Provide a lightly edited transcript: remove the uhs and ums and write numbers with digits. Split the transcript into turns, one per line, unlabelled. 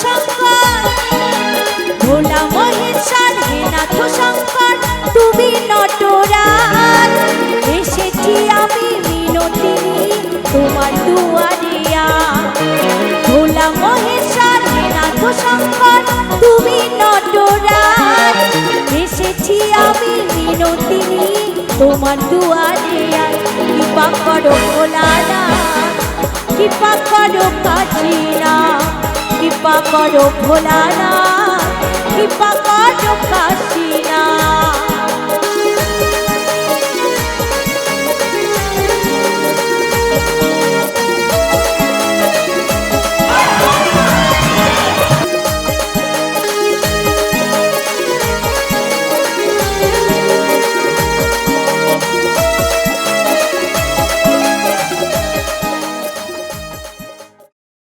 শঙ্কর, ভোলা মহেশ্বর হে নাথ শঙ্কর তুমি নটরাজ। এসেছি আমি মিনতি তোমার দুয়ারিয়া, ভোলা মহেশ্বর হে নাথ শঙ্কর তুমি নটরাজ। এসেছি আমি মিনতি তোমার দুয়ারিয়া, কৃপা করো ভোলানাথ, কৃপা করো কাশীনাথ, কৃপা করো ভোলানাথ, কৃপা করো কাশীনাথ।